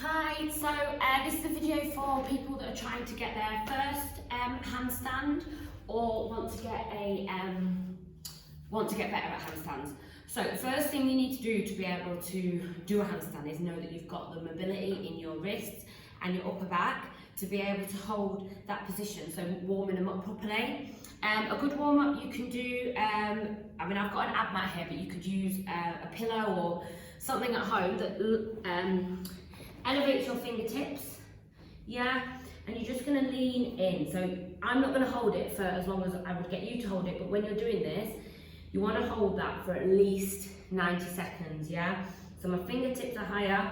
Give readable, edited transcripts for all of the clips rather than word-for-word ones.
Hi, so this is a video for people that are trying to get their first handstand or want to get better at handstands. So the first thing you need to do to be able to do a handstand is know that you've got the mobility in your wrists and your upper back to be able to hold that position, so warming them up properly. A good warm-up you can do, I've got an ab mat here, but you could use a pillow or something at home that elevates your fingertips, yeah, and you're just going to lean in. So I'm not going to hold it for as long as I would get you to hold it, but when you're doing this, you want to hold that for at least 90 seconds, yeah? So my fingertips are higher,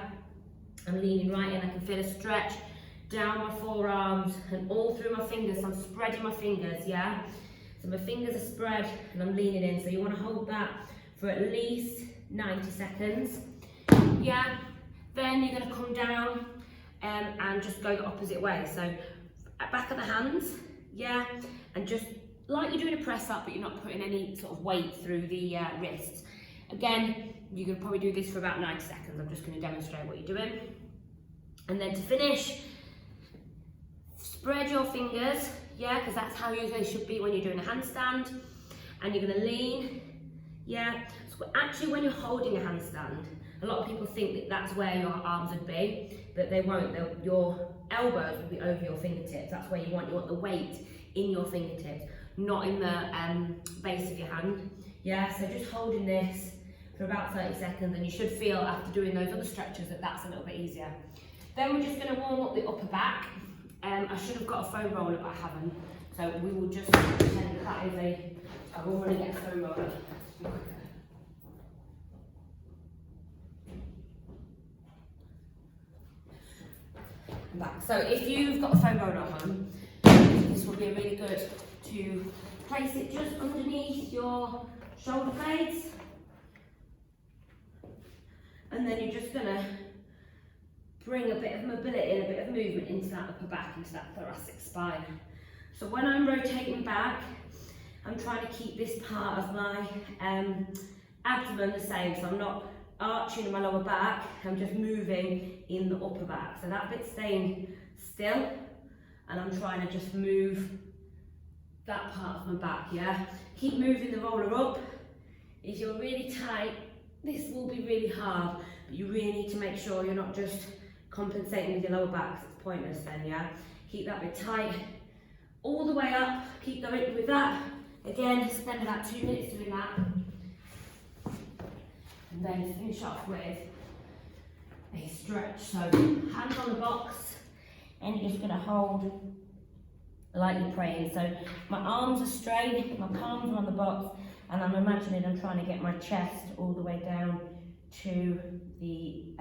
I'm leaning right in, I can feel a stretch down my forearms and all through my fingers, so I'm spreading my fingers, yeah? So my fingers are spread and I'm leaning in, so you want to hold that for at least 90 seconds, yeah? Then you're going to come down and just go the opposite way. So back of the hands, yeah, and just like you're doing a press up, but you're not putting any sort of weight through the wrists. Again, you're going to probably do this for about 90 seconds. I'm just going to demonstrate what you're doing. And then to finish, spread your fingers, yeah, because that's how they should be when you're doing a handstand. And you're going to lean, yeah. So actually, when you're holding a handstand, a lot of people think that that's where your arms would be, but they won't. Your elbows will be over your fingertips. That's where you want the weight in your fingertips, not in the base of your hand. Yeah, so just holding this for about 30 seconds, and you should feel after doing those other stretches that that's a little bit easier. Then we're just going to warm up the upper back. I should have got a foam roller, but I haven't. So we will just pretend that is I will really get a foam roller. Back. So if you've got a foam roller at home, this will be really good to place it just underneath your shoulder blades, and then you're just going to bring a bit of mobility and a bit of movement into that upper back, into that thoracic spine. So when I'm rotating back, I'm trying to keep this part of my abdomen the same, so I'm not arching my lower back, I'm just moving in the upper back. So that bit's staying still, and I'm trying to just move that part of my back, yeah? Keep moving the roller up. If you're really tight, this will be really hard, but you really need to make sure you're not just compensating with your lower back, 'cause it's pointless then, yeah? Keep that bit tight, all the way up, keep going with that. Again, spend about 2 minutes doing that. And then finish off with a stretch. So hands on the box, and you're just going to hold like you're praying. So my arms are straight, my palms are on the box, and I'm imagining I'm trying to get my chest all the way down to the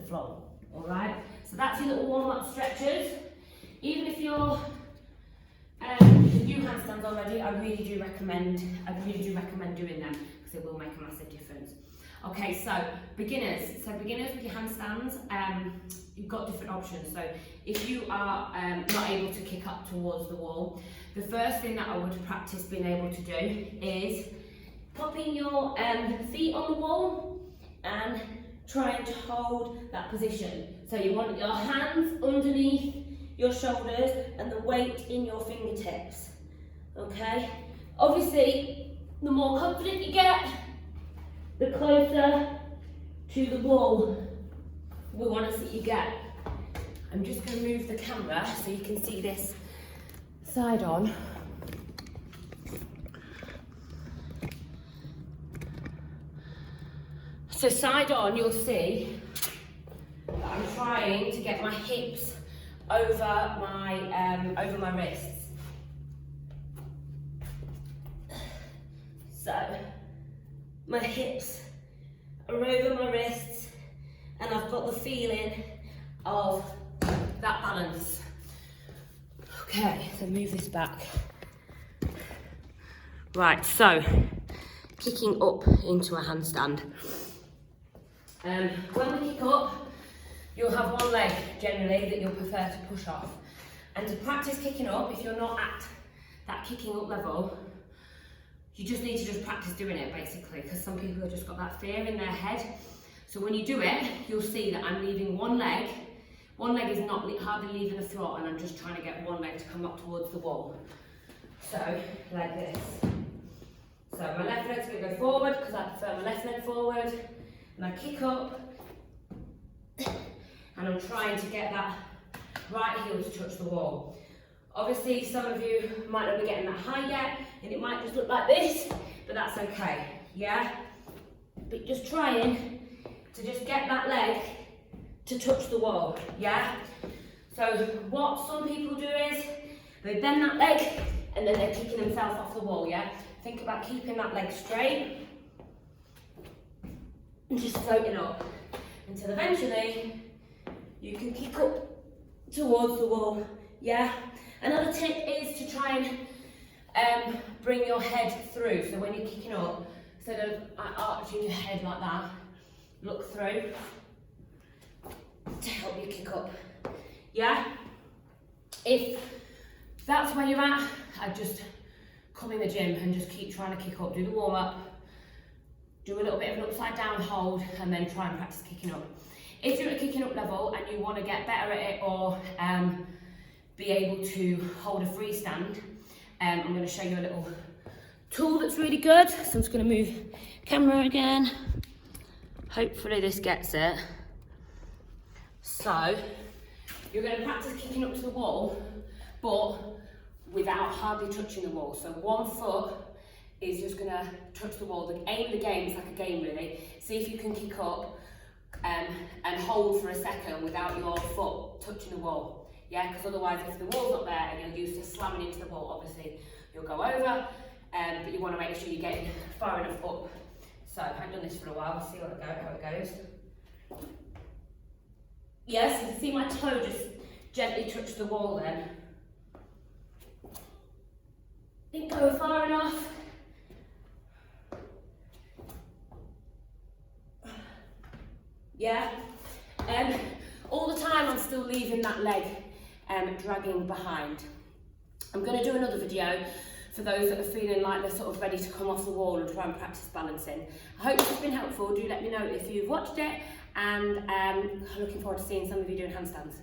floor. All right. So that's your little warm-up stretches. Even if you're do handstands already, I really do recommend doing them, because it will make a massive difference. Okay, so beginners with your handstands, you've got different options. So if you are not able to kick up towards the wall, the first thing that I would practice being able to do is popping your feet on the wall and trying to hold that position. So you want your hands underneath your shoulders and the weight in your fingertips. Okay, obviously the more confident you get, the closer to the wall we want to see you get. I'm just going to move the camera so you can see this side on. So side on, you'll see that I'm trying to get my hips over my wrists. So my hips are over my wrists, and I've got the feeling of that balance. Okay, so move this back. Right, so kicking up into a handstand. When we kick up, you'll have one leg generally that you'll prefer to push off. And to practice kicking up, if you're not at that kicking up level, you just need to practice doing it basically, because some people have just got that fear in their head. So when you do it, you'll see that I'm leaving one leg is not hardly leaving the floor, and I'm just trying to get one leg to come up towards the wall. So, like this. So my left leg's going to go forward because I prefer my left leg forward, and I kick up, and I'm trying to get that right heel to touch the wall. Obviously, some of you might not be getting that high yet, and it might just look like this, but that's okay, yeah? But just trying to just get that leg to touch the wall, yeah? So what some people do is, they bend that leg, and then they're kicking themselves off the wall, yeah? Think about keeping that leg straight, and just floating up, until eventually, you can kick up towards the wall, yeah? Another tip is to try and bring your head through. So when you're kicking up, instead of arching your head like that, look through to help you kick up, yeah? If that's where you're at, I'd just come in the gym and just keep trying to kick up. Do the warm up, do a little bit of an upside down hold, and then try and practice kicking up. If you're at a kicking up level and you want to get better at it, or be able to hold a freestand, I'm going to show you a little tool that's really good. So I'm just going to move camera again. Hopefully this gets it. So you're going to practice kicking up to the wall, but without hardly touching the wall. So one foot is just going to touch the wall. The aim of the game is like a game really. See if you can kick up and hold for a second without your foot touching the wall. Yeah, because otherwise if the wall's not there and you're used to slamming into the wall, obviously you'll go over, but you want to make sure you're getting far enough up. So I've done this for a while, we'll see how it goes. Yes, you see my toe just gently touch the wall then. Didn't go far enough. Yeah, all the time I'm still leaving that leg dragging behind. I'm going to do another video for those that are feeling like they're sort of ready to come off the wall and try and practice balancing. I hope this has been helpful. Do let me know if you've watched it, and looking forward to seeing some of you doing handstands.